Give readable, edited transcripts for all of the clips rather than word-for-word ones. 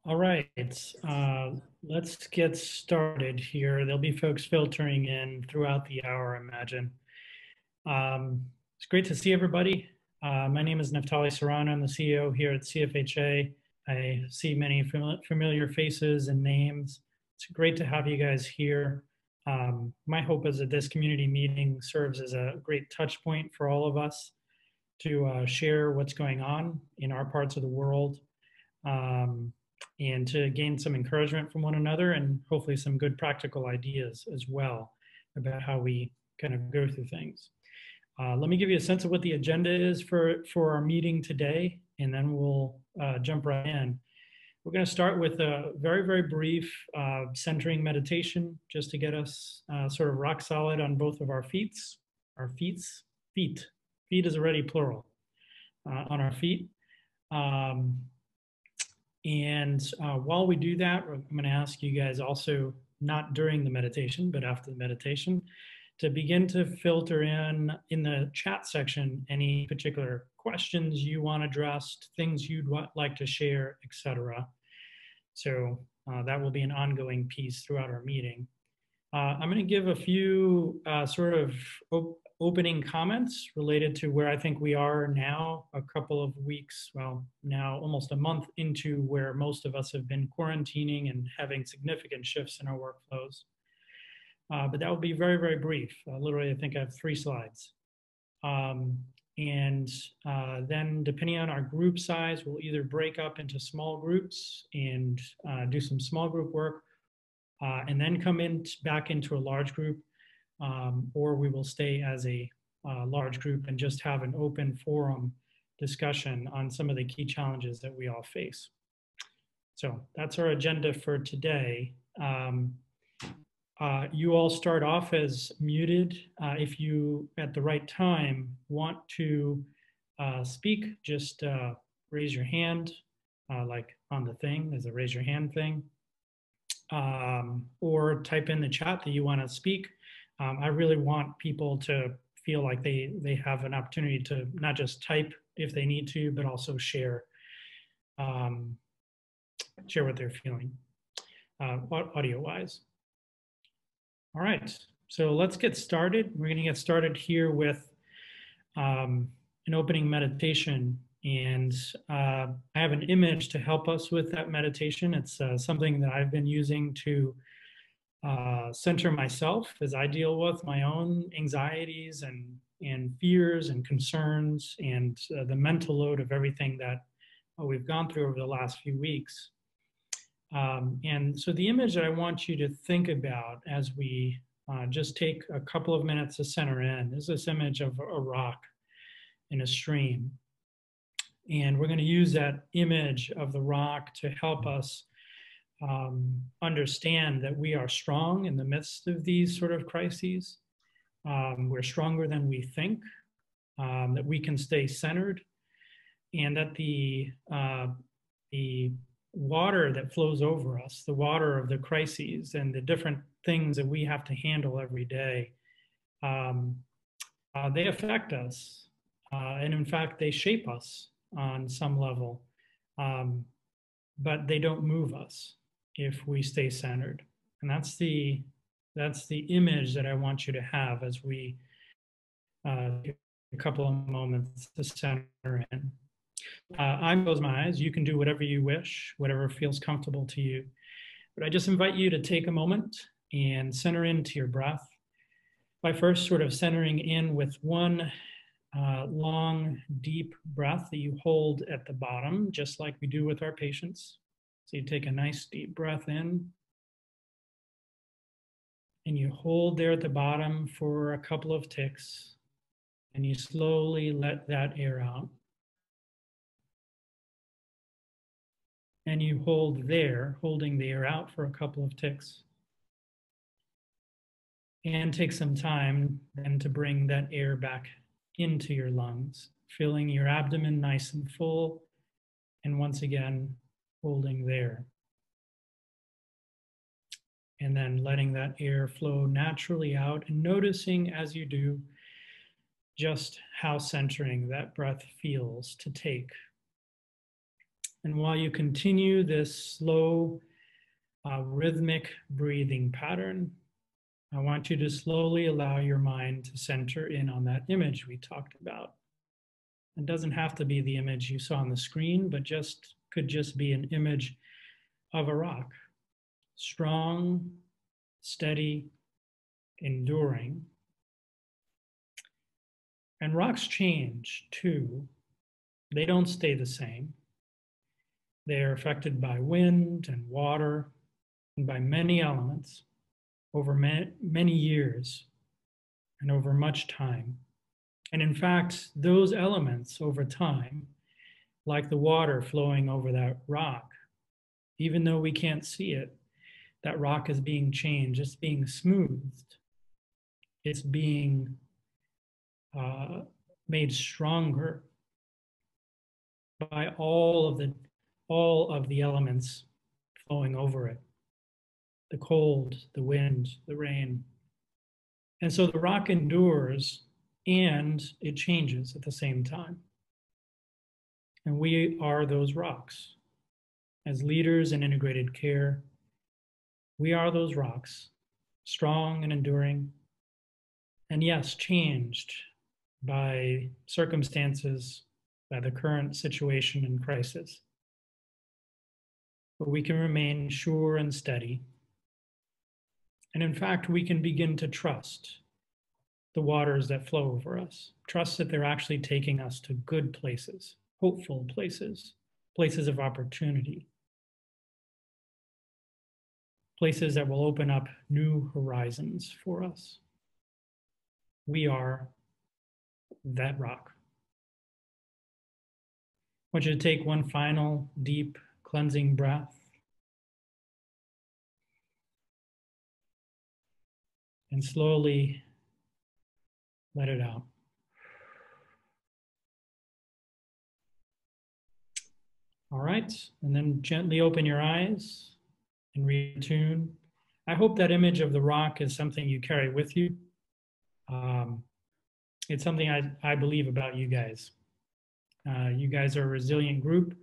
All right, let's get started here. There'll be folks filtering in throughout the hour, I imagine. It's great to see everybody. My name is Naftali Serrano. I'm the CEO here at CFHA. I see many familiar faces and names. It's great to have you guys here. My hope is that this community meeting serves as a great touch point for all of us to share what's going on in our parts of the world. And to gain some encouragement from one another and hopefully some good practical ideas as well about how we kind of go through things. Let me give you a sense of what the agenda is for our meeting today, and then we'll jump right in. We're going to start with a very, very brief centering meditation just to get us sort of rock solid on both of our feet. Feet is already plural, on our feet. While we do that, I'm going to ask you guys also, not during the meditation, but after the meditation, to begin to filter in the chat section any particular questions you want addressed, things you'd like to share, etc. So that will be an ongoing piece throughout our meeting. I'm going to give a few sort of opening comments related to where I think we are now, a couple of weeks, well, now almost a month into where most of us have been quarantining and having significant shifts in our workflows. But that will be very, very brief. Literally, I think I have 3 slides. Then depending on our group size, we'll either break up into small groups and do some small group work, and then come back into a large group, or we will stay as a large group and just have an open forum discussion on some of the key challenges that we all face. So that's our agenda for today. You all start off as muted. If you, at the right time, want to speak, just raise your hand, like on the thing, there's a raise your hand thing. Or type in the chat that you want to speak. I really want people to feel like they have an opportunity to not just type if they need to, but also share what they're feeling audio-wise. All right, so let's get started. We're going to get started here with an opening meditation. And I have an image to help us with that meditation. It's something that I've been using to center myself as I deal with my own anxieties and fears and concerns and the mental load of everything that we've gone through over the last few weeks. And so the image that I want you to think about as we just take a couple of minutes to center in is this image of a rock in a stream. And we're going to use that image of the rock to help us understand that we are strong in the midst of these sort of crises. We're stronger than we think, that we can stay centered, and that the water that flows over us, the water of the crises and the different things that we have to handle every day, they affect us. And in fact, they shape us on some level, but they don't move us if we stay centered. And that's the image that I want you to have as we take a couple of moments to center in. I'm close my eyes. You can do whatever you wish, whatever feels comfortable to you. But I just invite you to take a moment and center into your breath by first sort of centering in with one long, deep breath that you hold at the bottom, just like we do with our patients. So you take a nice deep breath in, and you hold there at the bottom for a couple of ticks, and you slowly let that air out. And you hold there, holding the air out for a couple of ticks. And take some time then to bring that air back into your lungs, filling your abdomen nice and full, and once again, holding there. And then letting that air flow naturally out, and noticing as you do just how centering that breath feels to take. And while you continue this slow, rhythmic breathing pattern, I want you to slowly allow your mind to center in on that image we talked about. It doesn't have to be the image you saw on the screen, but could just be an image of a rock. Strong, steady, enduring. And rocks change too. They don't stay the same. They are affected by wind and water and by many elements over many years and over much time. And in fact, those elements over time, like the water flowing over that rock, even though we can't see it, that rock is being changed, it's being smoothed, it's being made stronger by all of the elements flowing over it. The cold, the wind, the rain. And so the rock endures and it changes at the same time. And we are those rocks. As leaders in integrated care, we are those rocks, strong and enduring, and yes, changed by circumstances, by the current situation and crisis. But we can remain sure and steady. And in fact, we can begin to trust the waters that flow over us, trust that they're actually taking us to good places, hopeful places, places of opportunity, places that will open up new horizons for us. We are that rock. I want you to take one final deep cleansing breath. And slowly let it out. All right, and then gently open your eyes and retune. I hope that image of the rock is something you carry with you. It's something I believe about you guys. You guys are a resilient group.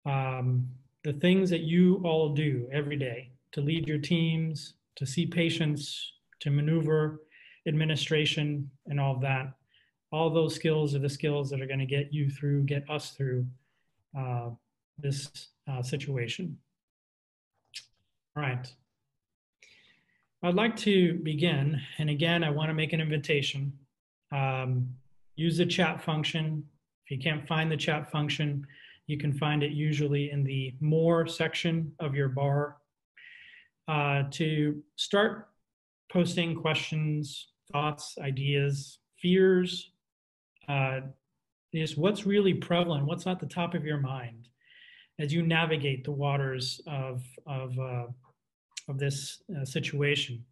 The things that you all do every day to lead your teams, to see patients, to maneuver administration and all of that, all those skills are the skills that are going to get you through, get us through this situation. All right. I'd like to begin, and again, I want to make an invitation. Use the chat function. If you can't find the chat function, you can find it usually in the More section of your bar to start posting questions, thoughts, ideas, fears, is what's really prevalent, what's at the top of your mind as you navigate the waters of this situation.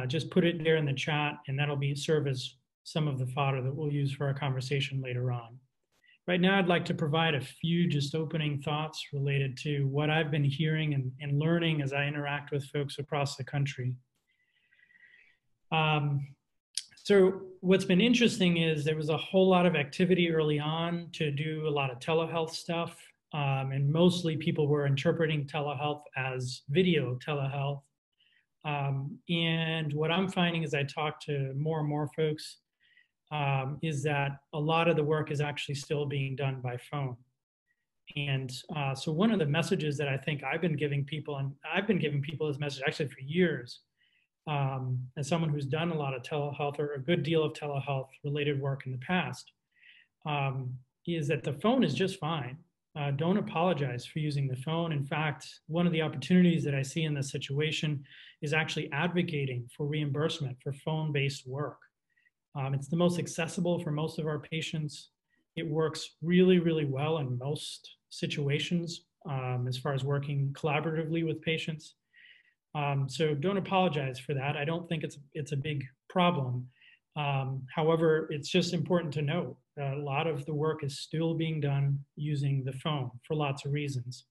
Just put it there in the chat, and that'll serve as some of the fodder that we'll use for our conversation later on. Right now, I'd like to provide a few just opening thoughts related to what I've been hearing and learning as I interact with folks across the country. So what's been interesting is there was a whole lot of activity early on to do a lot of telehealth stuff. And mostly people were interpreting telehealth as video telehealth. And what I'm finding as I talk to more and more folks is that a lot of the work is actually still being done by phone. And so one of the messages that I think I've been giving people, and I've been giving people this message actually for years, as someone who's done a lot of telehealth or a good deal of telehealth related work in the past, is that the phone is just fine. Don't apologize for using the phone. In fact, one of the opportunities that I see in this situation is actually advocating for reimbursement for phone-based work. It's the most accessible for most of our patients. It works really, really well in most situations as far as working collaboratively with patients. So don't apologize for that. I don't think it's a big problem. However, it's just important to note that a lot of the work is still being done using the phone for lots of reasons.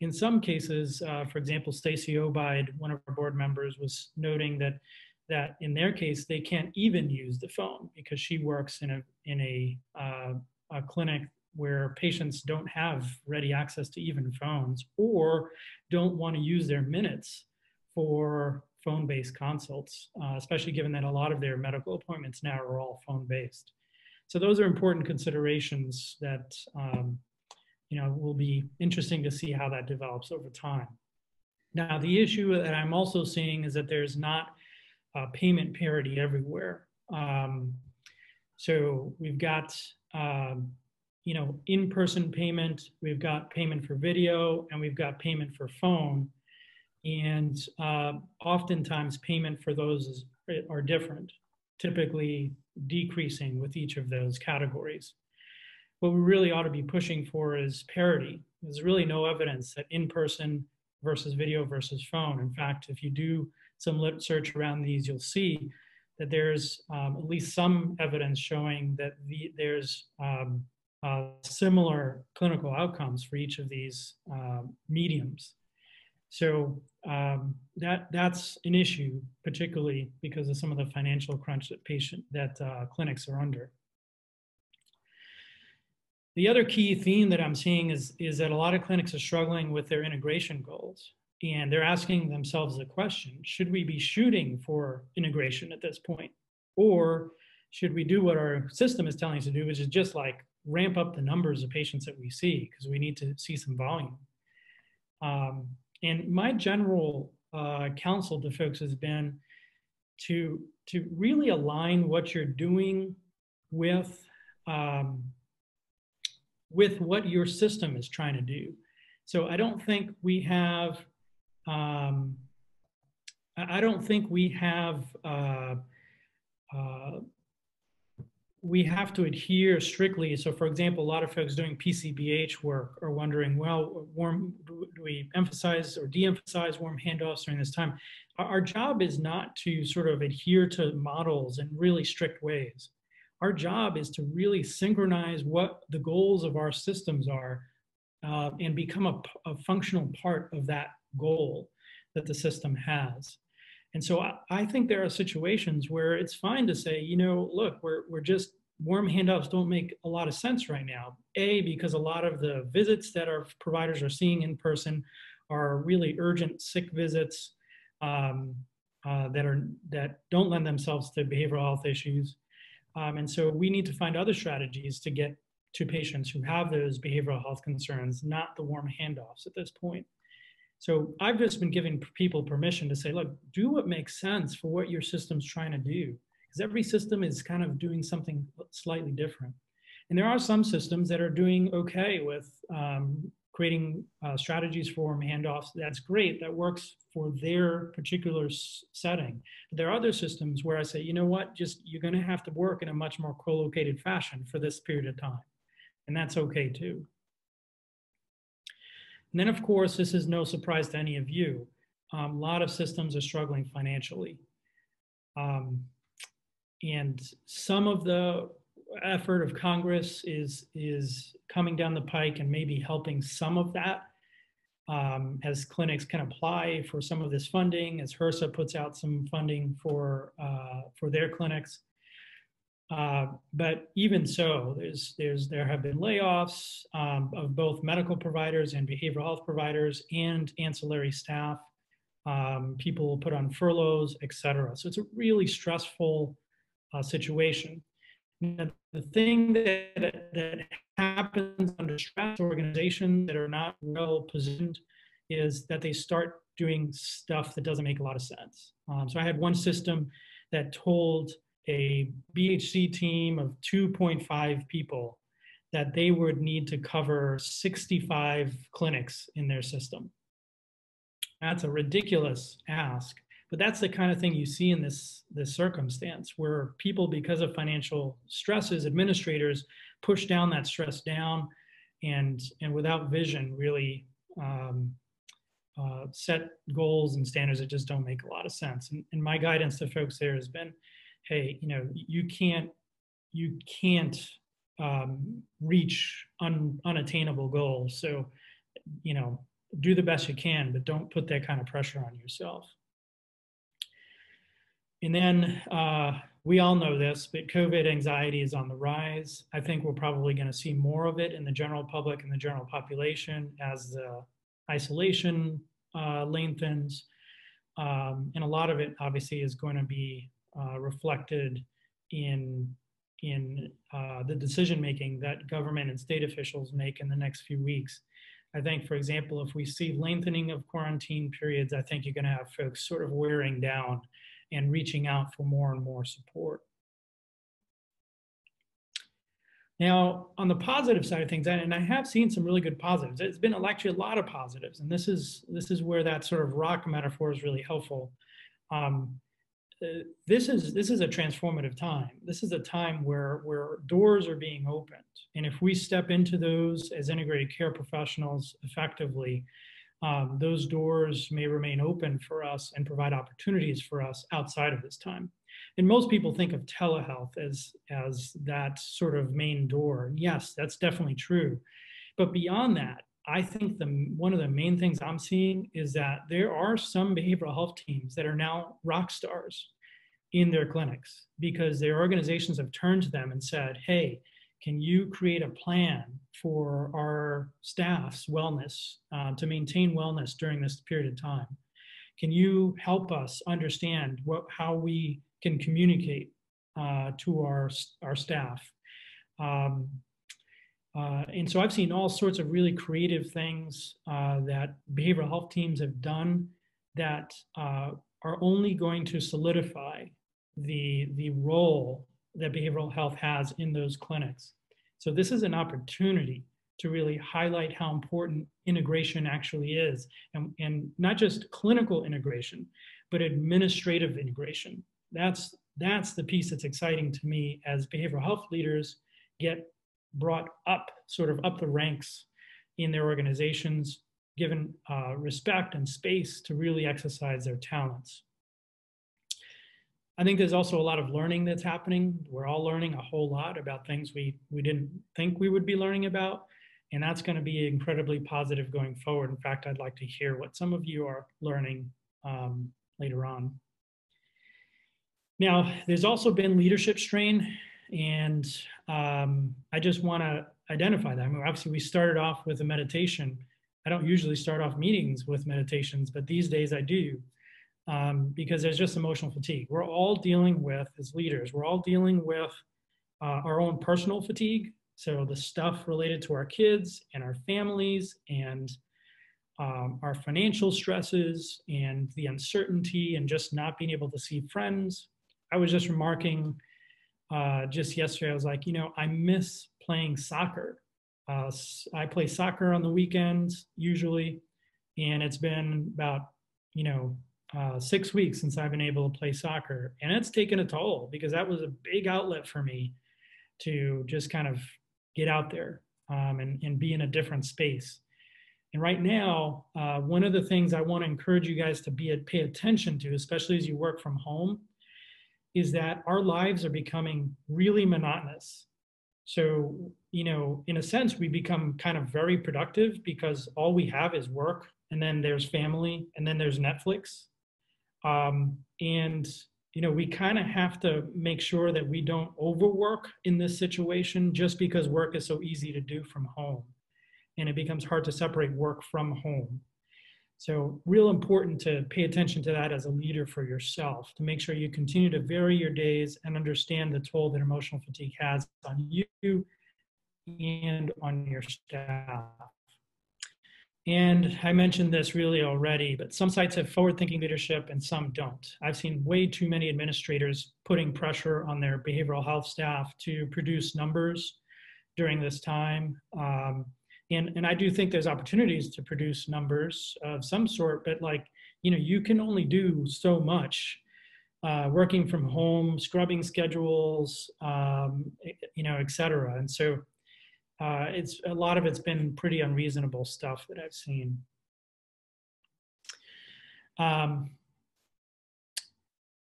In some cases, for example, Stacy Obeid, one of our board members, was noting that in their case, they can't even use the phone because she works in a clinic where patients don't have ready access to even phones or don't want to use their minutes for phone-based consults, especially given that a lot of their medical appointments now are all phone-based. So those are important considerations that will be interesting to see how that develops over time. Now, the issue that I'm also seeing is that there's not payment parity everywhere. So we've got in-person payment, we've got payment for video, and we've got payment for phone. And oftentimes payment for those are different, typically decreasing with each of those categories. What we really ought to be pushing for is parity. There's really no evidence that in-person versus video versus phone. In fact, if you do some lit search around these, you'll see that there's at least some evidence showing that there's similar clinical outcomes for each of these mediums. So that's an issue, particularly because of some of the financial crunch that clinics are under. The other key theme that I'm seeing is that a lot of clinics are struggling with their integration goals. And they're asking themselves the question, should we be shooting for integration at this point? Or should we do what our system is telling us to do, which is just like ramp up the numbers of patients that we see, because we need to see some volume. And my general counsel to folks has been to really align what you're doing with what your system is trying to do. So I don't think we have we have to adhere strictly. So for example, a lot of folks doing PCBH work are wondering, well, do we emphasize or de-emphasize warm handoffs during this time? Our job is not to sort of adhere to models in really strict ways. Our job is to really synchronize what the goals of our systems are and become a functional part of that goal that the system has. And so I think there are situations where it's fine to say, look, we're just, warm handoffs don't make a lot of sense right now. Because a lot of the visits that our providers are seeing in person are really urgent sick visits that don't lend themselves to behavioral health issues. And so we need to find other strategies to get to patients who have those behavioral health concerns, not the warm handoffs at this point. So I've just been giving people permission to say, look, do what makes sense for what your system's trying to do. Because every system is kind of doing something slightly different. And there are some systems that are doing okay with creating strategies for handoffs. That's great, that works for their particular setting. But there are other systems where I say, you know what, you're gonna have to work in a much more co-located fashion for this period of time. And that's okay too. And then, of course, this is no surprise to any of you. A lot of systems are struggling financially. And some of the effort of Congress is coming down the pike and maybe helping some of that as clinics can apply for some of this funding, as HRSA puts out some funding for their clinics. But even so, there have been layoffs of both medical providers and behavioral health providers and ancillary staff, people put on furloughs, et cetera. So it's a really stressful situation. Now, the thing that happens under stress, organizations that are not well positioned, is that they start doing stuff that doesn't make a lot of sense. So I had one system that told a BHC team of 2.5 people that they would need to cover 65 clinics in their system. That's a ridiculous ask, but that's the kind of thing you see in this circumstance where people, because of financial stresses, administrators push down that stress down and without vision really set goals and standards that just don't make a lot of sense. And my guidance to folks there has been, hey, you can't reach unattainable goals. So, do the best you can, but don't put that kind of pressure on yourself. And then we all know this, but COVID anxiety is on the rise. I think we're probably going to see more of it in the general public and the general population as the isolation lengthens. And a lot of it obviously is going to be reflected in the decision making that government and state officials make in the next few weeks. I think, for example, if we see lengthening of quarantine periods, I think you're going to have folks sort of wearing down and reaching out for more and more support. Now, on the positive side of things, and I have seen some really good positives. It's been actually a lot of positives, and this is where that sort of rock metaphor is really helpful. This is a transformative time. This is a time where doors are being opened, and if we step into those as integrated care professionals effectively, those doors may remain open for us and provide opportunities for us outside of this time. And most people think of telehealth as that sort of main door. And yes, that's definitely true. But beyond that, I think one of the main things I'm seeing is that there are some behavioral health teams that are now rock stars in their clinics because their organizations have turned to them and said, hey, can you create a plan for our staff's wellness, to maintain wellness during this period of time? Can you help us understand how we can communicate to our staff? And so I've seen all sorts of really creative things that behavioral health teams have done that are only going to solidify the role that behavioral health has in those clinics. So this is an opportunity to really highlight how important integration actually is, and not just clinical integration, but administrative integration. That's the piece that's exciting to me as behavioral health leaders get brought up, sort of up the ranks in their organizations, given respect and space to really exercise their talents. I think there's also a lot of learning that's happening. We're all learning a whole lot about things we didn't think we would be learning about, and that's going to be incredibly positive going forward. In fact, I'd like to hear what some of you are learning later on. Now, there's also been leadership strain, and I just want to identify that. I mean, obviously, we started off with a meditation. I don't usually start off meetings with meditations, but these days I do. Because there's just emotional fatigue. We're all dealing with, as leaders, we're all dealing with our own personal fatigue. So the stuff related to our kids and our families and our financial stresses and the uncertainty and just not being able to see friends. I was just remarking just yesterday, I was like, I miss playing soccer. I play soccer on the weekends usually, and it's been about, 6 weeks since I've been able to play soccer, and it's taken a toll because that was a big outlet for me to just kind of get out there and be in a different space. And right now, one of the things I want to encourage you guys to pay attention to, especially as you work from home, is that our lives are becoming really monotonous. So, in a sense, we become kind of very productive because all we have is work, and then there's family, and then there's Netflix. We kind of have to make sure that we don't overwork in this situation just because work is so easy to do from home. And it becomes hard to separate work from home. So real important to pay attention to that as a leader for yourself, to make sure you continue to vary your days and understand the toll that emotional fatigue has on you and on your staff. And I mentioned this really already, but some sites have forward-thinking leadership and some don't. I've seen way too many administrators putting pressure on their behavioral health staff to produce numbers during this time. And I do think there's opportunities to produce numbers of some sort, but you can only do so much working from home, scrubbing schedules, et cetera. And so it's a lot of it's been pretty unreasonable stuff that I've seen.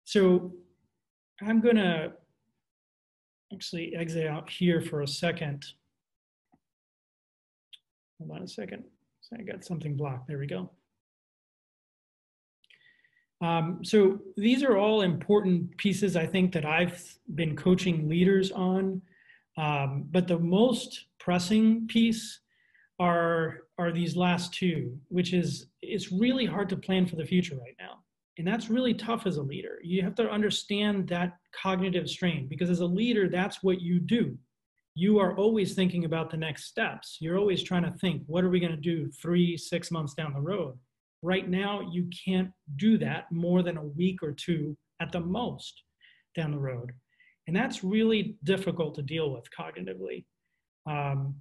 So I'm going to actually exit out here for a second. Hold on a second. So I got something blocked. There we go. So these are all important pieces, I think, that I've been coaching leaders on. But the most pressing piece are these last two, which is it's really hard to plan for the future right now. And that's really tough as a leader. You have to understand that cognitive strain because as a leader, that's what you do. You are always thinking about the next steps. You're always trying to think, what are we going to do 3-6 months down the road? Right now, you can't do that more than a week or two at the most down the road. And that's really difficult to deal with cognitively. Um,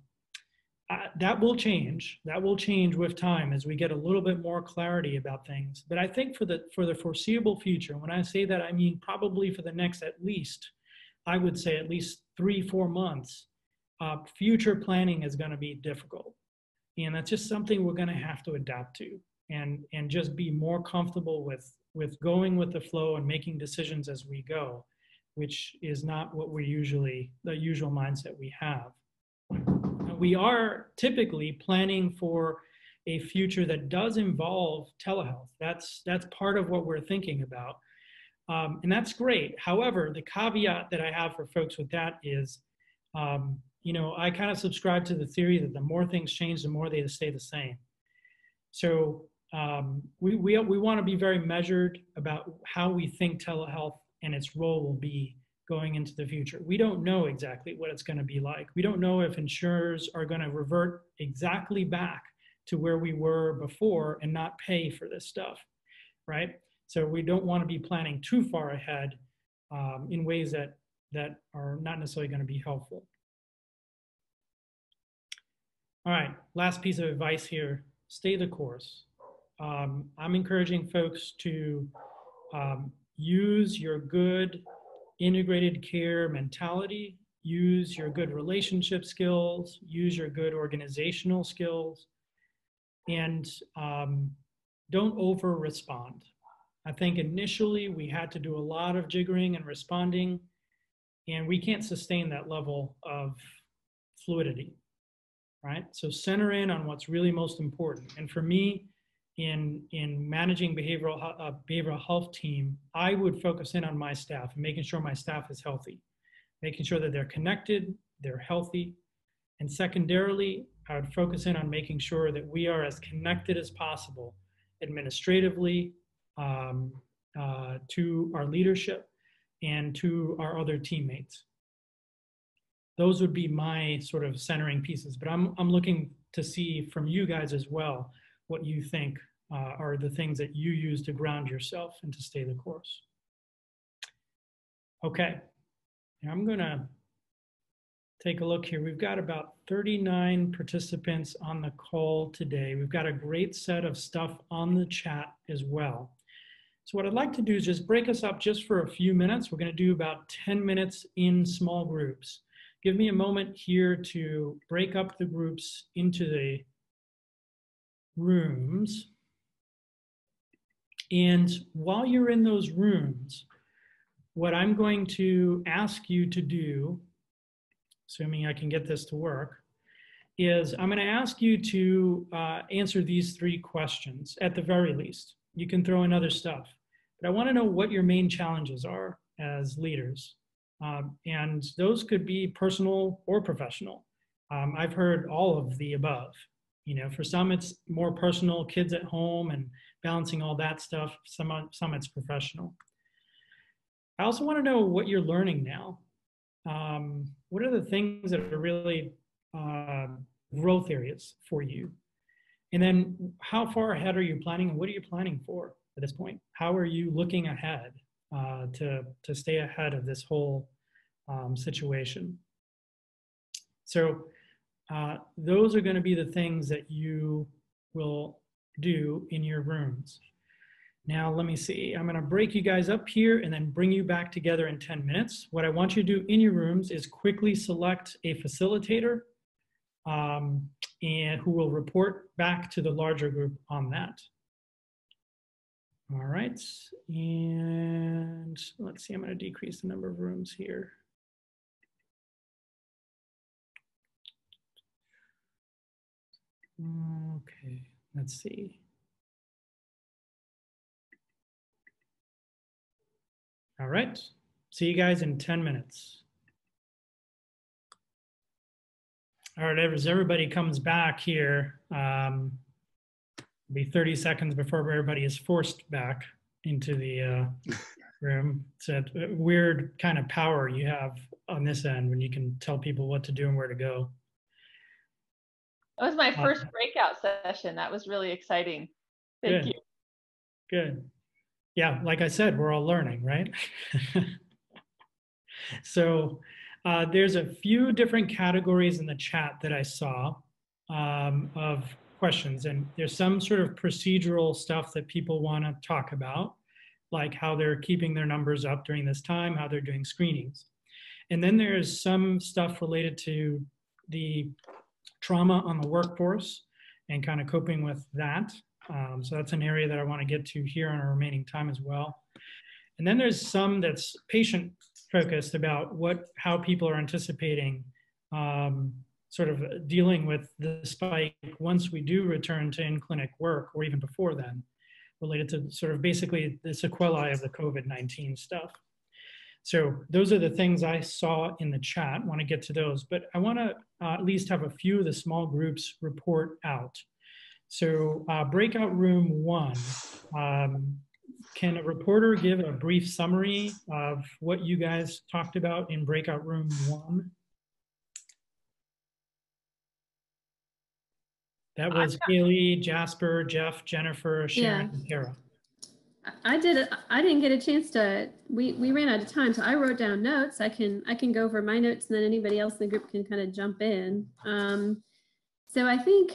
that will change. That will change with time as we get a little bit more clarity about things. But I think for the foreseeable future, when I say that, I mean probably for the next at least, I would say at least 3-4 months, future planning is going to be difficult. And that's just something we're going to have to adapt to and just be more comfortable with going with the flow and making decisions as we go, which is not what we usually, the usual mindset we have. We are typically planning for a future that does involve telehealth. That's part of what we're thinking about. And that's great. However, the caveat that I have for folks with that is, I kind of subscribe to the theory that the more things change, the more they stay the same. So we want to be very measured about how we think telehealth and its role will be going into the future. We don't know exactly what it's going to be like. We don't know if insurers are going to revert exactly back to where we were before and not pay for this stuff, right? So we don't want to be planning too far ahead in ways that are not necessarily going to be helpful. All right, last piece of advice here, stay the course. I'm encouraging folks to use your good integrated care mentality, use your good relationship skills, use your good organizational skills, and don't over respond. I think initially we had to do a lot of jiggering and responding, and we can't sustain that level of fluidity, right? So center in on what's really most important. And for me, in managing behavioral health team, I would focus in on my staff and making sure my staff is healthy, making sure that they're connected, they're healthy. And secondarily, I would focus in on making sure that we are as connected as possible administratively to our leadership and to our other teammates. Those would be my sort of centering pieces, but I'm looking to see from you guys as well what you think are the things that you use to ground yourself and to stay the course. Okay, now I'm gonna take a look here. We've got about 39 participants on the call today. We've got a great set of stuff on the chat as well. So what I'd like to do is just break us up just for a few minutes. We're gonna do about 10 minutes in small groups. Give me a moment here to break up the groups into the rooms. And while you're in those rooms, what I'm going to ask you to do, assuming I can get this to work, is I'm going to ask you to answer these 3 questions at the very least. You can throw in other stuff, but I want to know what your main challenges are as leaders. And those could be personal or professional. I've heard all of the above. For some it's more personal, kids at home and balancing all that stuff. Some it's professional. I also want to know what you're learning now. What are the things that are really growth areas for you? And then how far ahead are you planning and what are you planning for at this point? How are you looking ahead to stay ahead of this whole situation? So those are going to be the things that you will do in your rooms. Now, let me see. I'm going to break you guys up here and then bring you back together in 10 minutes. What I want you to do in your rooms is quickly select a facilitator and who will report back to the larger group on that. All right. And let's see. I'm going to decrease the number of rooms here. Okay, let's see. All right. See you guys in 10 minutes. All right, as everybody comes back here, it'll be 30 seconds before everybody is forced back into the room. It's a weird kind of power you have on this end when you can tell people what to do and where to go. That was my first breakout session. That was really exciting. Thank you. Good. Yeah, like I said, we're all learning, right? So there's a few different categories in the chat that I saw of questions, and there's some sort of procedural stuff that people want to talk about, like how they're keeping their numbers up during this time, how they're doing screenings. And then there's some stuff related to the trauma on the workforce and kind of coping with that. So that's an area that I want to get to here on our remaining time as well. And then there's some that's patient focused about how people are anticipating sort of dealing with the spike once we do return to in-clinic work, or even before then, related to sort of basically the sequelae of the COVID-19 stuff. So those are the things I saw in the chat. I want to get to those, but I want to at least have a few of the small groups report out. So breakout room 1, can a reporter give a brief summary of what you guys talked about in breakout room 1? That was Haley, Jasper, Jeff, Jennifer, Sharon, and Tara. I didn't get a chance to, we ran out of time, so I wrote down notes. I can go over my notes, and then anybody else in the group can kind of jump in. So I think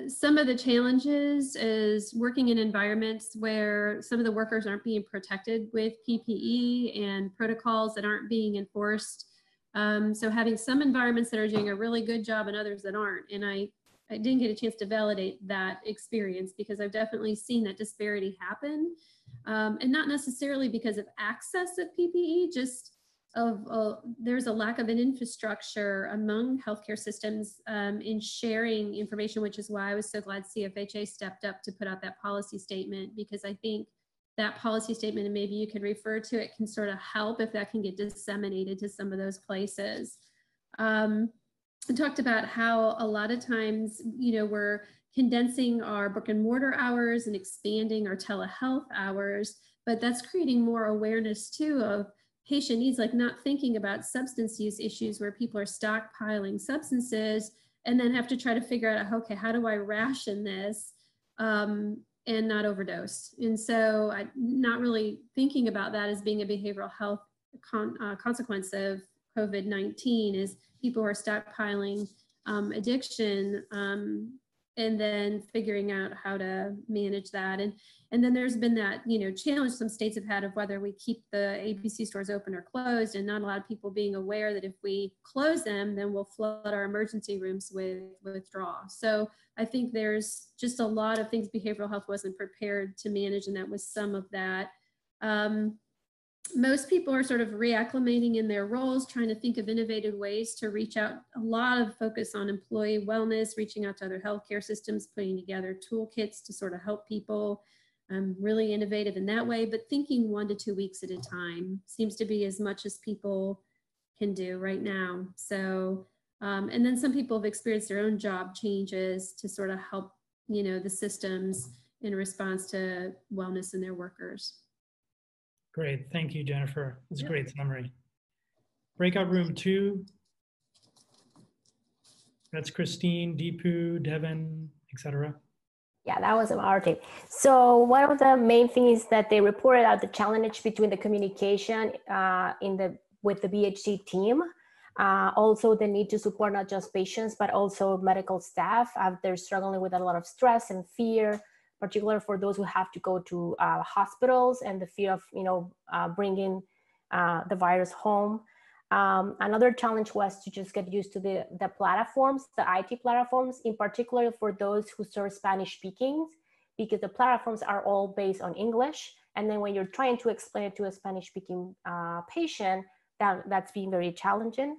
some of the challenges is working in environments where some of the workers aren't being protected with PPE and protocols that aren't being enforced. So having some environments that are doing a really good job and others that aren't. And I didn't get a chance to validate that experience, because I've definitely seen that disparity happen. And not necessarily because of access of PPE, just there's a lack of an infrastructure among healthcare systems in sharing information, which is why I was so glad CFHA stepped up to put out that policy statement, because I think that policy statement, and maybe you could refer to it, can sort of help if that can get disseminated to some of those places. I talked about how a lot of times, we're condensing our brick and mortar hours and expanding our telehealth hours, but that's creating more awareness too of patient needs, like not thinking about substance use issues where people are stockpiling substances and then have to try to figure out, okay, how do I ration this and not overdose? And so I'm not really thinking about that as being a behavioral health consequence of COVID-19, is people are stockpiling addiction and then figuring out how to manage that. And then there's been that, challenge some states have had of whether we keep the ABC stores open or closed, and not a lot of people being aware that if we close them, then we'll flood our emergency rooms with withdrawal. So I think there's just a lot of things behavioral health wasn't prepared to manage, and that was some of that. Most people are sort of reacclimating in their roles, trying to think of innovative ways to reach out. A lot of focus on employee wellness, reaching out to other healthcare systems, putting together toolkits to sort of help people. Really innovative in that way, but thinking 1 to 2 weeks at a time seems to be as much as people can do right now. So, and then some people have experienced their own job changes to sort of help, the systems in response to wellness in their workers. Great, thank you, Jennifer. That's a great summary. Breakout room 2. That's Christine, Deepu, Devin, etc. Yeah, that was our team. So one of the main things that they reported out, the challenge between the communication with the BHC team, also the need to support not just patients, but also medical staff. They're struggling with a lot of stress and fear, particularly for those who have to go to hospitals, and the fear of, bringing the virus home. Another challenge was to just get used to the platforms, the IT platforms, in particular for those who serve Spanish speaking, because the platforms are all based on English. And then when you're trying to explain it to a Spanish speaking patient, that's been very challenging.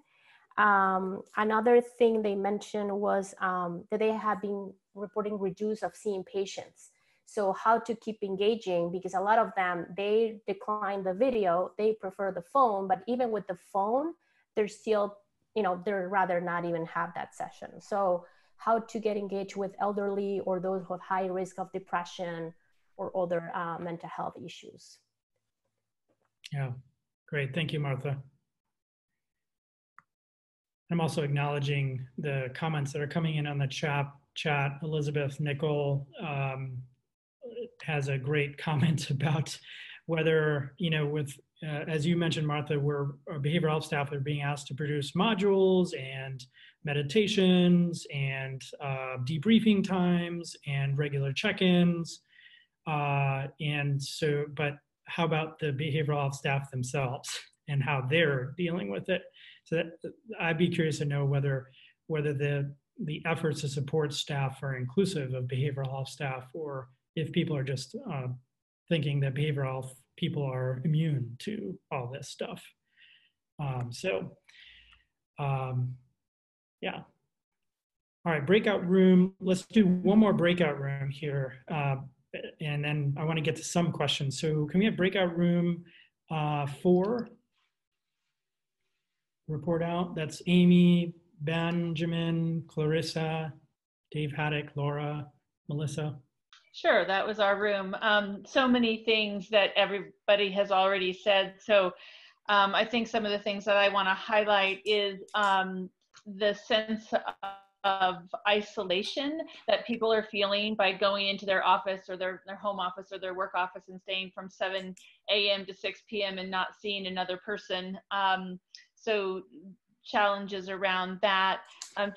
Another thing they mentioned was that they have been reporting reduce of seeing patients. So how to keep engaging, because a lot of them, they decline the video, they prefer the phone, but even with the phone, they're still, you know, they'd rather not even have that session. So how to get engaged with elderly or those with high risk of depression or other mental health issues. Yeah, great. Thank you, Martha. I'm also acknowledging the comments that are coming in on the chat. Elizabeth Nickel has a great comment about whether, you know, with, as you mentioned, Martha, where our behavioral health staff are being asked to produce modules and meditations and debriefing times and regular check-ins. And so, but how about the behavioral health staff themselves and how they're dealing with it? So that, I'd be curious to know whether the efforts to support staff are inclusive of behavioral health staff, or if people are just thinking that behavioral health people are immune to all this stuff. Yeah. All right, breakout room. Let's do one more breakout room here. And then I want to get to some questions. So can we have breakout room 4? Report out. That's Amy, Benjamin, Clarissa, Dave Haddock, Laura, Melissa. Sure, that was our room. So many things that everybody has already said. So I think some of the things that I want to highlight is the sense of isolation that people are feeling by going into their office or their home office or their work office and staying from 7 a.m. to 6 p.m. and not seeing another person. So challenges around that,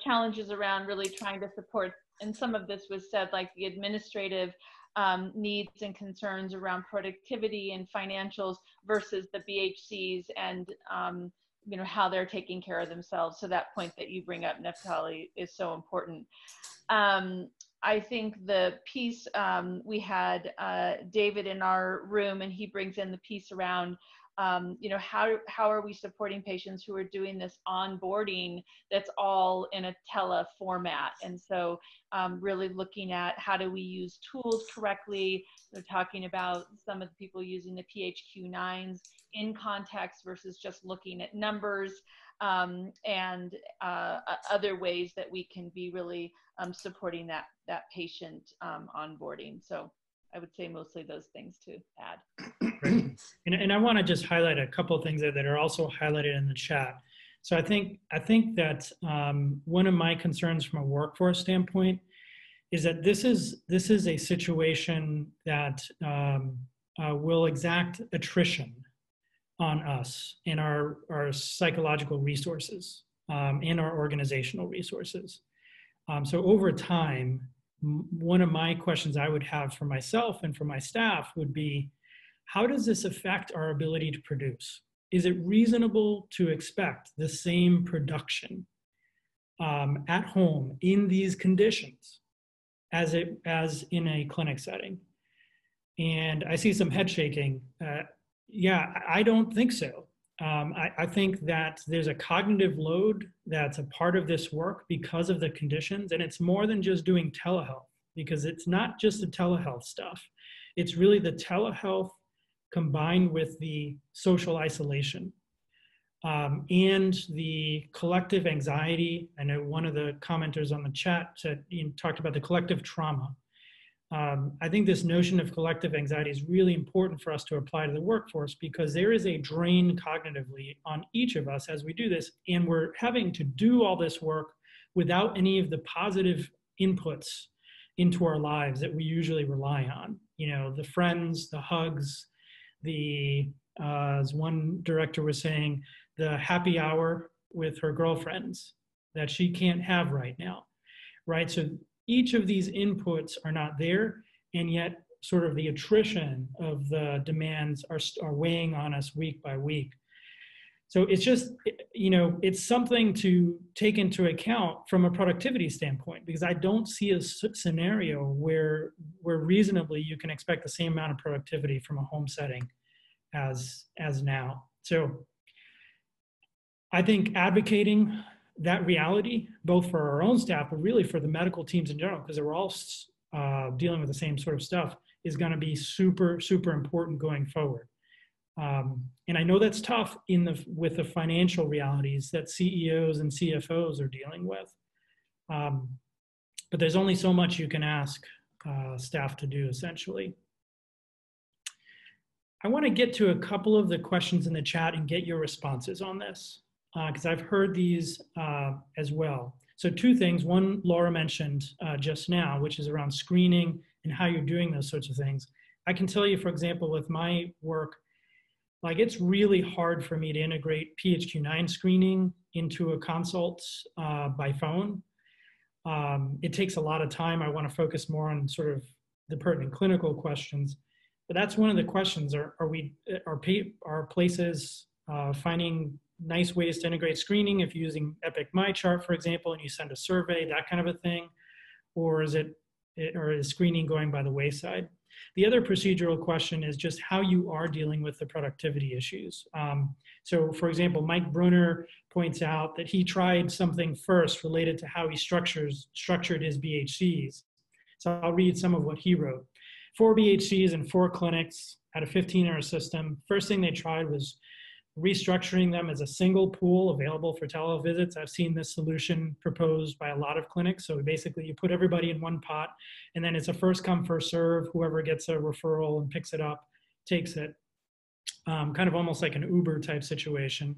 challenges around really trying to support, and some of this was said, like the administrative needs and concerns around productivity and financials versus the BHCs and you know, how they're taking care of themselves. So that point that you bring up, Neftali, is so important. I think the piece, we had David in our room, and he brings in the piece around you know, how are we supporting patients who are doing this onboarding that's all in a tele format? And so really looking at how do we use tools correctly. They're talking about some of the people using the PHQ-9s in context versus just looking at numbers, and other ways that we can be really supporting that patient onboarding. So I would say mostly those things to add. Great. And I want to just highlight a couple of things that are also highlighted in the chat. So I think that one of my concerns from a workforce standpoint is that this is a situation that will exact attrition on us in our psychological resources, and our organizational resources. So over time, one of my questions I would have for myself and for my staff would be, how does this affect our ability to produce? Is it reasonable to expect the same production at home in these conditions as in a clinic setting? And I see some head shaking. Yeah, I don't think so. I think that there's a cognitive load that's a part of this work because of the conditions, and it's more than just doing telehealth, because it's not just the telehealth stuff. It's really the telehealth combined with the social isolation and the collective anxiety. I know one of the commenters on the chat said, talked about the collective trauma. I think this notion of collective anxiety is really important for us to apply to the workforce, because there is a drain cognitively on each of us as we do this, and we're having to do all this work without any of the positive inputs into our lives that we usually rely on. You know, the friends, the hugs, as one director was saying, the happy hour with her girlfriends that she can't have right now, right? So each of these inputs are not there, and yet sort of the attrition of the demands are weighing on us week by week. So it's just, you know, it's something to take into account from a productivity standpoint, because I don't see a scenario where reasonably you can expect the same amount of productivity from a home setting as now. So I think advocating that reality, both for our own staff, but really for the medical teams in general, because we're all dealing with the same sort of stuff is going to be super, super important going forward. And I know that's tough with the financial realities that CEOs and CFOs are dealing with. But there's only so much you can ask staff to do, essentially. I want to get to a couple of the questions in the chat and get your responses on this, because I've heard these as well. So two things. One, Laura mentioned just now, which is around screening and how you're doing those sorts of things. I can tell you, for example, with my work, like it's really hard for me to integrate PHQ-9 screening into a consult by phone. It takes a lot of time. I want to focus more on sort of the pertinent clinical questions. But that's one of the questions. Are places finding nice ways to integrate screening if you're using Epic MyChart, for example, and you send a survey, that kind of a thing? Or is screening going by the wayside? The other procedural question is just how you are dealing with the productivity issues. So for example, Mike Brunner points out that he tried something first related to how he structured his BHCs. So I'll read some of what he wrote. 4 BHCs and 4 clinics at a 15-hour system. First thing they tried was restructuring them as a single pool available for telehealth visits. I've seen this solution proposed by a lot of clinics. So basically you put everybody in one pot and then it's a first come, first serve. Whoever gets a referral and picks it up, takes it. Kind of almost like an Uber type situation.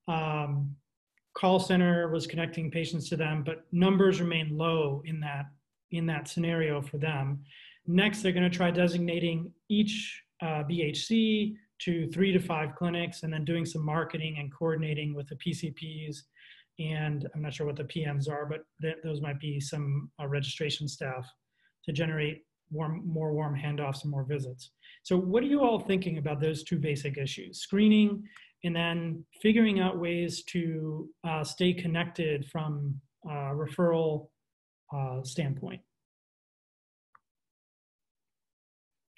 Call center was connecting patients to them, but numbers remain low in that scenario for them. Next, they're going to try designating each BHC to 3 to 5 clinics and then doing some marketing and coordinating with the PCPs. And I'm not sure what the PMs are, but those might be some registration staff to generate more warm handoffs and more visits. So what are you all thinking about those two basic issues? Screening and then figuring out ways to stay connected from a referral standpoint.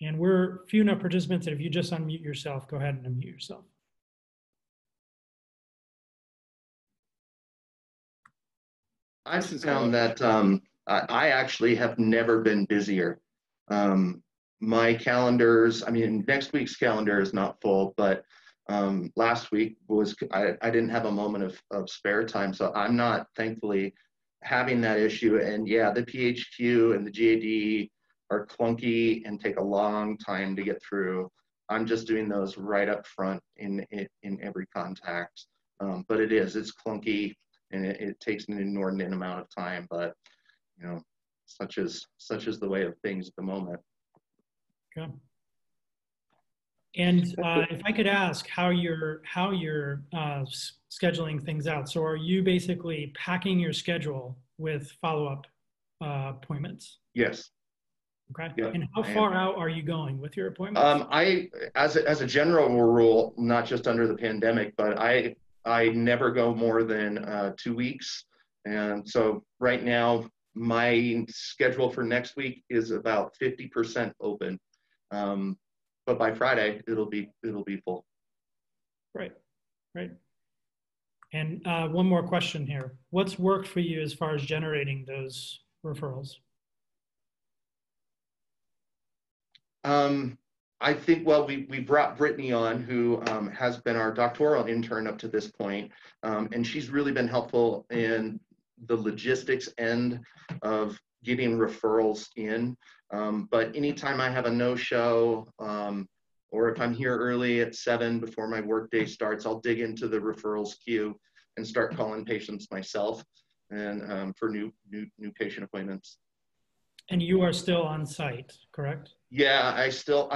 And we're few enough participants that if you just unmute yourself, go ahead and unmute yourself. I've found that I actually have never been busier. My calendars, I mean, next week's calendar is not full, but last week I didn't have a moment of spare time. So I'm not, thankfully, having that issue. And yeah, the PHQ and the GAD are clunky and take a long time to get through. I'm just doing those right up front in every contact. But it's clunky and it takes an inordinate amount of time, but you know, such is the way of things at the moment. Okay. And if I could ask how you're scheduling things out. So are you basically packing your schedule with follow-up appointments? Yes. Okay. Yep, and how far out are you going with your appointments? As a general rule, not just under the pandemic, but I never go more than 2 weeks. And so right now, my schedule for next week is about 50% open. But by Friday, it'll be full. Right. And one more question here. What's worked for you as far as generating those referrals? I think, well, we brought Brittany on, who has been our doctoral intern up to this point, and she's really been helpful in the logistics end of getting referrals in. But anytime I have a no-show, or if I'm here early at 7 before my workday starts, I'll dig into the referrals queue and start calling patients myself and for new patient appointments. And you are still on site, correct? Yeah, I'm still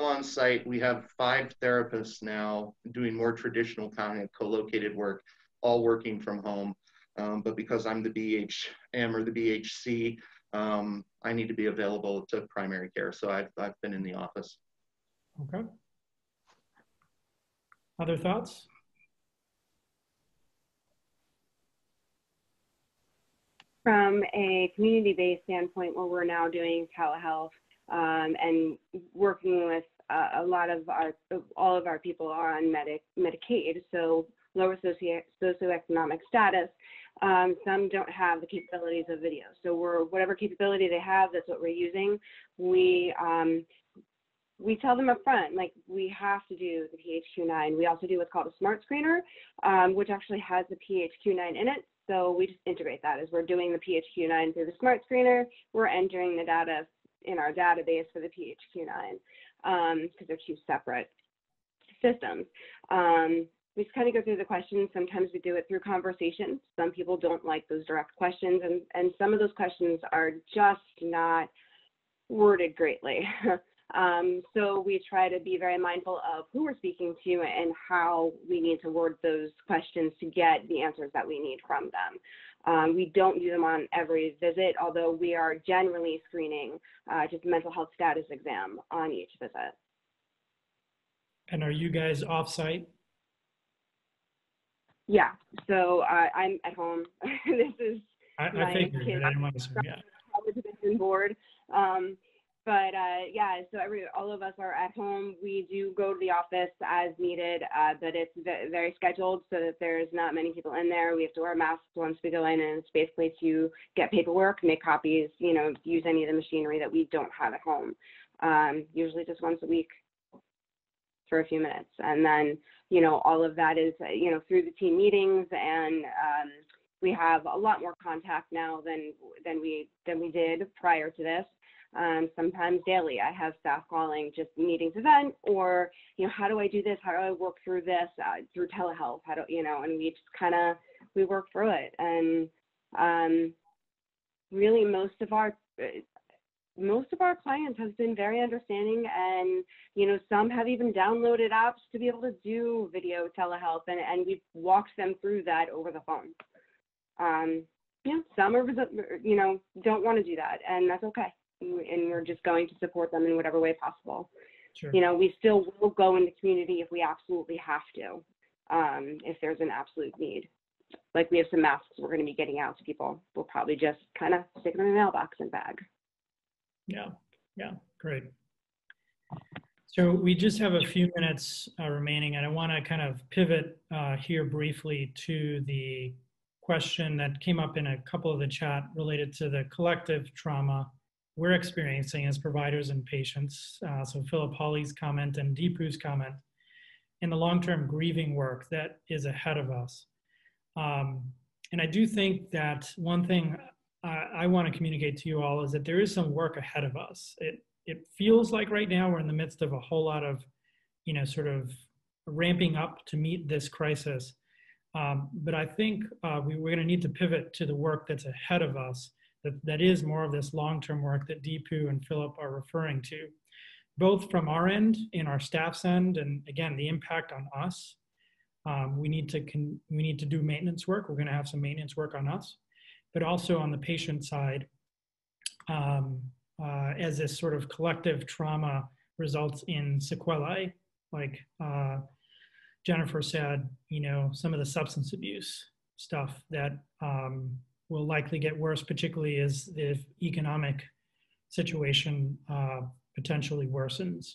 on site. We have 5 therapists now doing more traditional kind of co-located work, all working from home. But because I'm the BHM or the BHC, I need to be available to primary care. So I've been in the office. Okay. Other thoughts? From a community-based standpoint, where we're now doing telehealth and working with a lot of all of our people are on Medicaid. So lower socioeconomic status. Some don't have the capabilities of video. So whatever capability they have, that's what we're using. We tell them up front, like, we have to do the PHQ-9. We also do what's called a smart screener, which actually has the PHQ-9 in it. So we just integrate that as we're doing the PHQ-9 through the smart screener. We're entering the data in our database for the PHQ-9 because they're two separate systems. We just kind of go through the questions. Sometimes we do it through conversations. Some people don't like those direct questions, and some of those questions are just not worded greatly. So we try to be very mindful of who we're speaking to and how we need to word those questions to get the answers that we need from them. We don't do them on every visit, although we are generally screening just a mental health status exam on each visit. And are you guys off-site? Yeah, so I'm at home. This is I figured, but I didn't want to assume, yeah. Division board. But yeah, so all of us are at home. We do go to the office as needed, but it's very scheduled so that there's not many people in there. We have to wear masks once we go in, and it's basically to get paperwork, make copies, you know, use any of the machinery that we don't have at home. Usually just once a week for a few minutes. And then, you know, all of that is, you know, through the team meetings, and we have a lot more contact now than we did prior to this. Sometimes daily, I have staff calling just needing to vent, or, you know, how do I do this? How do I work through this through telehealth? How do, you know, and we just we work through it. And really most of our clients have been very understanding, and, you know, some have even downloaded apps to be able to do video telehealth, and we've walked them through that over the phone. Yeah, some are, you know, don't want to do that, and that's okay. And we're just going to support them in whatever way possible. Sure. You know, we still will go in the community if we absolutely have to, if there's an absolute need. Like, we have some masks we're going to be getting out to people. We'll probably just kind of stick them in a mailbox and bag. Yeah, great. So we just have a few minutes remaining, and I want to kind of pivot here briefly to the question that came up in a couple of the chat related to the collective trauma we're experiencing as providers and patients. So Philip Hawley's comment and Deepu's comment, and the long-term grieving work that is ahead of us. And I do think that one thing I want to communicate to you all is that there is some work ahead of us. It feels like right now we're in the midst of a whole lot of, you know, sort of ramping up to meet this crisis. But I think we're going to need to pivot to the work that's ahead of us. That is more of this long-term work that Deepu and Philip are referring to, both from our end, in our staff's end, and again, the impact on us. We need to do maintenance work. We're going to have some maintenance work on us, but also on the patient side, as this sort of collective trauma results in sequelae, like Jennifer said, you know, some of the substance abuse stuff that will likely get worse, particularly as the economic situation potentially worsens.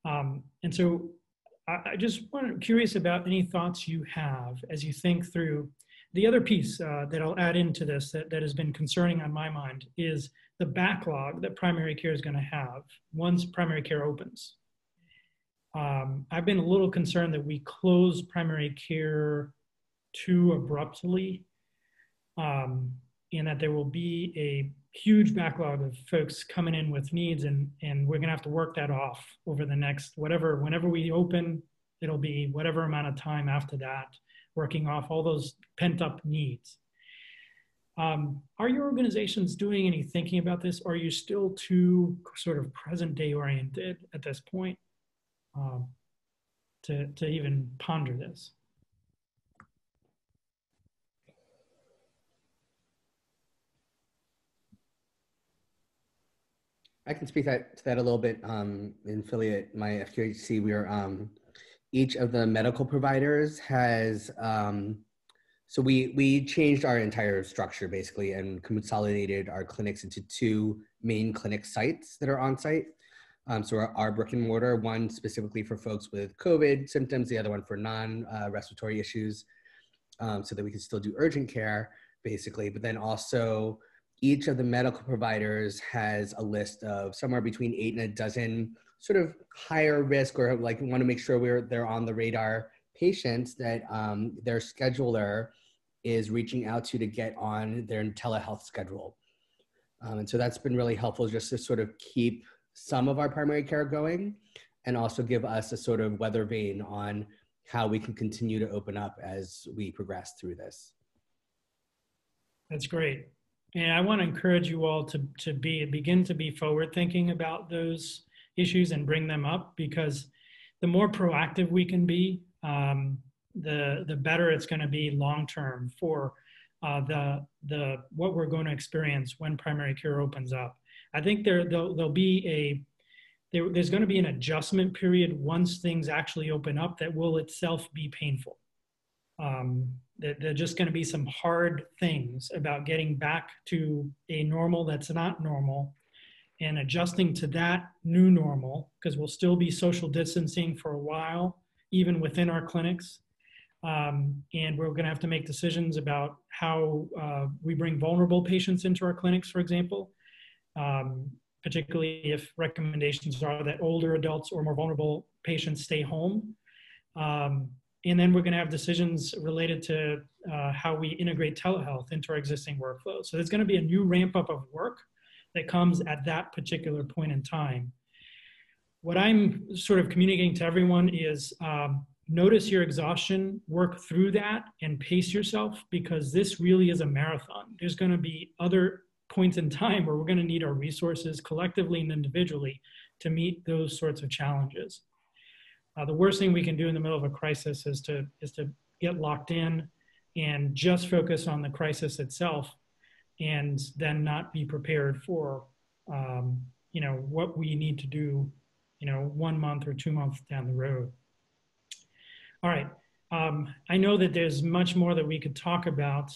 And so I just curious about any thoughts you have as you think through. The other piece that I'll add into this that has been concerning on my mind is the backlog that primary care is going to have once primary care opens. I've been a little concerned that we close primary care too abruptly, and that there will be a huge backlog of folks coming in with needs, and we're going to have to work that off over the next whenever we open, it'll be whatever amount of time after that, working off all those pent-up needs. Are your organizations doing any thinking about this, or are you still too sort of present day oriented at this point to even ponder this? I can speak to that a little bit. In Philly at my FQHC, we are, each of the medical providers has, so we changed our entire structure basically and consolidated our clinics into 2 main clinic sites that are on site. So our brick and mortar, one specifically for folks with COVID symptoms, the other one for non-respiratory issues, so that we can still do urgent care, basically. But then also each of the medical providers has a list of somewhere between 8 and a dozen sort of higher risk, or like we want to make sure they're on the radar patients that their scheduler is reaching out to get on their telehealth schedule. And so that's been really helpful, just to sort of keep some of our primary care going, and also give us a sort of weather vane on how we can continue to open up as we progress through this. That's great. And I want to encourage you all to begin to be forward thinking about those issues and bring them up, because the more proactive we can be, the better it's going to be long term for what we're going to experience when primary care opens up. I think there's going to be an adjustment period once things actually open up that will itself be painful. There are just going to be some hard things about getting back to a normal that's not normal and adjusting to that new normal, because we'll still be social distancing for a while, even within our clinics. And we're going to have to make decisions about how we bring vulnerable patients into our clinics, for example, particularly if recommendations are that older adults or more vulnerable patients stay home. And then we're going to have decisions related to how we integrate telehealth into our existing workflows. So there's going to be a new ramp up of work that comes at that particular point in time. What I'm sort of communicating to everyone is notice your exhaustion, work through that, and pace yourself, because this really is a marathon. There's going to be other points in time where we're going to need our resources collectively and individually to meet those sorts of challenges. The worst thing we can do in the middle of a crisis is to get locked in and just focus on the crisis itself, and then not be prepared for what we need to do 1 month or 2 months down the road. All right. I know that there's much more that we could talk about.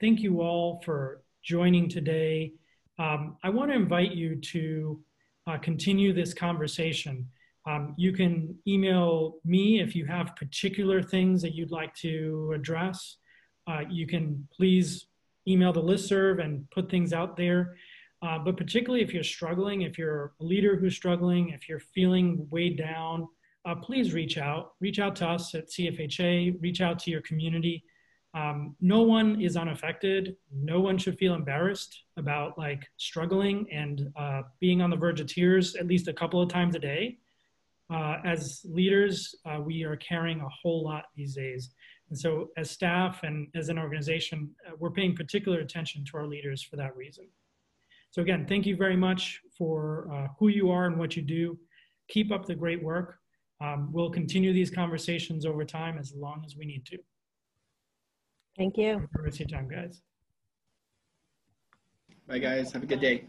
Thank you all for joining today. I want to invite you to continue this conversation. You can email me if you have particular things that you'd like to address. You can please email the listserv and put things out there. But particularly if you're struggling, if you're a leader who's struggling, if you're feeling weighed down, please reach out. Reach out to us at CFHA, reach out to your community. No one is unaffected. No one should feel embarrassed about struggling and being on the verge of tears at least a couple of times a day. As leaders, we are carrying a whole lot these days. And so as staff and as an organization, we're paying particular attention to our leaders for that reason. So again, thank you very much for who you are and what you do. Keep up the great work. We'll continue these conversations over time as long as we need to. Thank you. Have a good rest of your time, guys. Bye, guys. Have a good day.